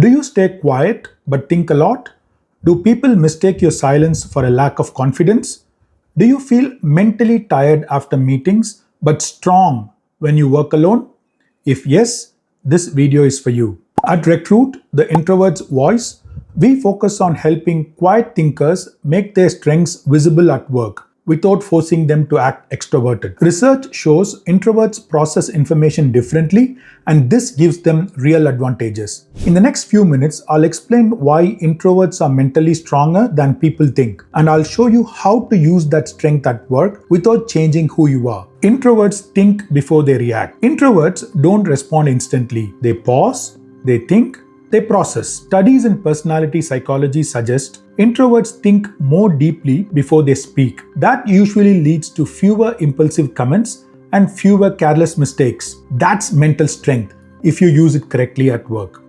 Do you stay quiet but think a lot? Do people mistake your silence for a lack of confidence? Do you feel mentally tired after meetings but strong when you work alone? If yes, this video is for you. At Recroot, the introvert's voice, we focus on helping quiet thinkers make their strengths visible at work without forcing them to act extroverted. Research shows introverts process information differently, and this gives them real advantages. In the next few minutes, I'll explain why introverts are mentally stronger than people think, and I'll show you how to use that strength at work without changing who you are. Introverts think before they react. Introverts don't respond instantly. They pause, they think, they process. Studies in personality psychology suggest introverts think more deeply before they speak. That usually leads to fewer impulsive comments and fewer careless mistakes. That's mental strength if you use it correctly at work.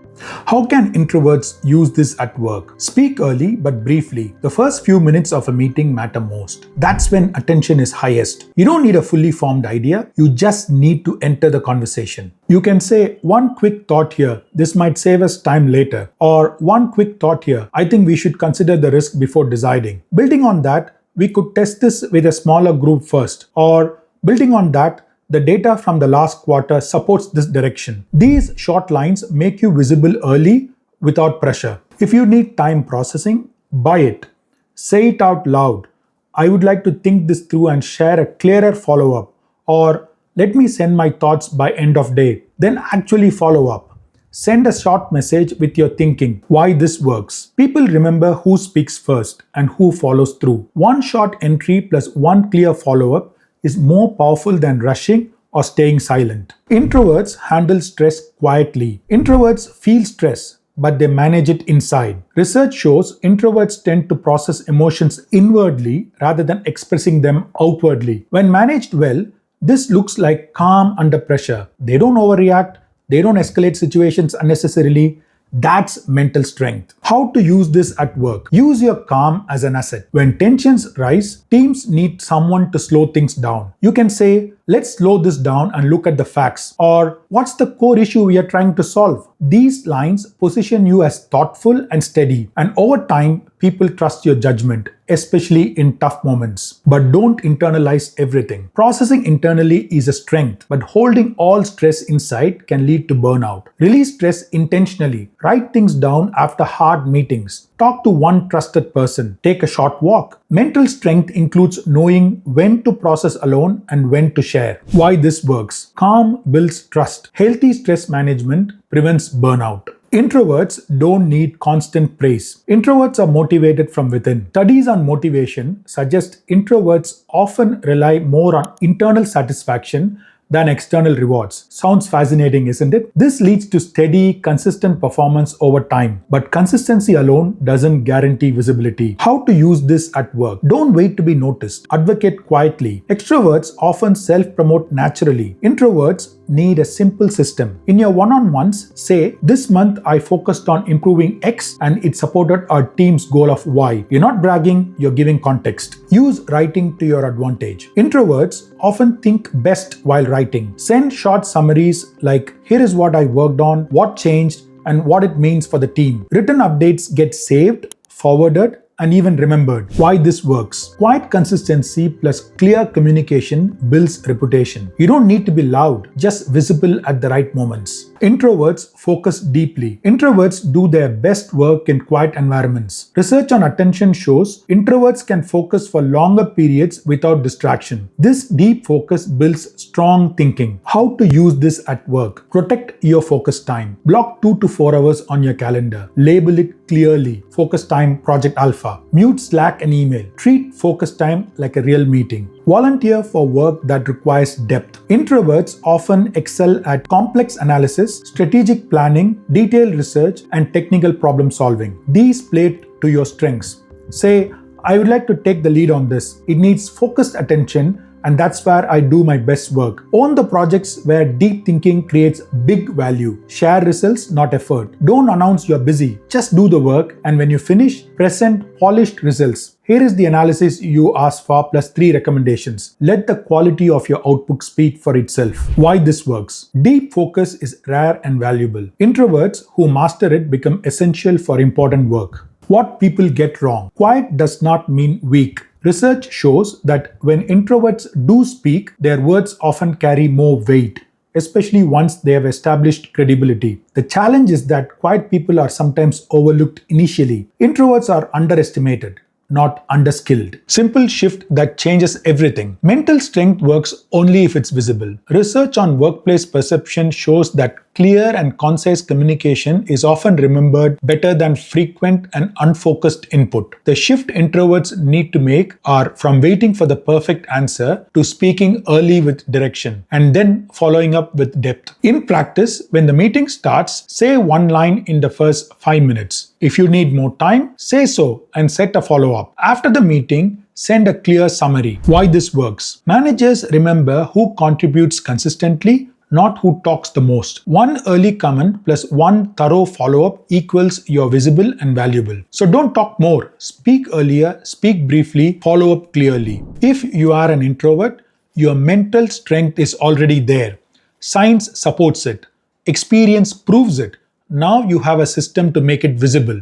How can introverts use this at work? Speak early but briefly. The first few minutes of a meeting matter most. That's when attention is highest. You don't need a fully formed idea, you just need to enter the conversation. You can say, one quick thought here, this might save us time later. Or one quick thought here, I think we should consider the risk before deciding. Building on that, we could test this with a smaller group first. Or building on that, the data from the last quarter supports this direction. These short lines make you visible early without pressure. If you need time processing, buy it. Say it out loud. I would like to think this through and share a clearer follow-up. Or let me send my thoughts by end of day. Then actually follow up. Send a short message with your thinking, why this works. People remember who speaks first and who follows through. One short entry plus one clear follow-up is more powerful than rushing or staying silent. Introverts handle stress quietly. Introverts feel stress, but they manage it inside. Research shows introverts tend to process emotions inwardly rather than expressing them outwardly. When managed well, this looks like calm under pressure. They don't overreact, they don't escalate situations unnecessarily. That's mental strength. How to use this at work? Use your calm as an asset. When tensions rise, teams need someone to slow things down. You can say, let's slow this down and look at the facts. Or, what's the core issue we are trying to solve? These lines position you as thoughtful and steady. And over time, people trust your judgment, especially in tough moments. But don't internalize everything. Processing internally is a strength, but holding all stress inside can lead to burnout. Release stress intentionally. Write things down after hard meetings. Talk to one trusted person. Take a short walk. Mental strength includes knowing when to process alone and when to share. Why this works? Calm builds trust. Healthy stress management prevents burnout. Introverts don't need constant praise. Introverts are motivated from within. Studies on motivation suggest introverts often rely more on internal satisfaction than external rewards. Sounds fascinating, isn't it? This leads to steady, consistent performance over time. But consistency alone doesn't guarantee visibility. How to use this at work? Don't wait to be noticed. Advocate quietly. Extroverts often self-promote naturally. Introverts need a simple system. In your one-on-ones, say, this month I focused on improving X and it supported our team's goal of Y. You're not bragging, you're giving context. Use writing to your advantage. Introverts often think best while writing. Send short summaries like, here is what I worked on, what changed, and what it means for the team. Written updates get saved, forwarded, and even remembered. Why this works? Quiet consistency plus clear communication builds reputation. You don't need to be loud, just visible at the right moments. Introverts focus deeply. Introverts do their best work in quiet environments. Research on attention shows introverts can focus for longer periods without distraction. This deep focus builds strong thinking. How to use this at work? Protect your focus time. Block 2 to 4 hours on your calendar. Label it clearly. Focus time Project Alpha. Mute Slack and email. Treat focus time like a real meeting. Volunteer for work that requires depth. Introverts often excel at complex analysis, strategic planning, detailed research, and technical problem solving. These play to your strengths. Say, I would like to take the lead on this. It needs focused attention, And that's where I do my best work. Own the projects where deep thinking creates big value. Share results, not effort. Don't announce you're busy. Just do the work, and when you finish, present polished results. Here is the analysis you asked for plus 3 recommendations. Let the quality of your output speak for itself. Why this works? Deep focus is rare and valuable. Introverts who master it become essential for important work. What people get wrong. Quiet does not mean weak. Research shows that when introverts do speak, their words often carry more weight, especially once they have established credibility. The challenge is that quiet people are sometimes overlooked initially. Introverts are underestimated, not underskilled. Simple shift that changes everything. Mental strength works only if it's visible. Research on workplace perception shows that clear and concise communication is often remembered better than frequent and unfocused input. The shift introverts need to make are from waiting for the perfect answer to speaking early with direction and then following up with depth. In practice, when the meeting starts, say one line in the first 5 minutes. If you need more time, say so and set a follow-up. After the meeting, send a clear summary. Why this works. Managers remember who contributes consistently, not who talks the most. One early comment plus one thorough follow-up equals you're visible and valuable. So don't talk more. Speak earlier, speak briefly, follow up clearly. If you are an introvert, your mental strength is already there. Science supports it. Experience proves it. Now you have a system to make it visible.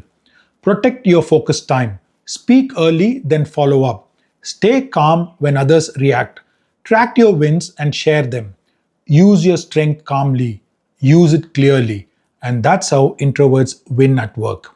Protect your focus time. Speak early, then follow up. Stay calm when others react. Track your wins and share them. Use your strength calmly. Use it clearly. And that's how introverts win at work.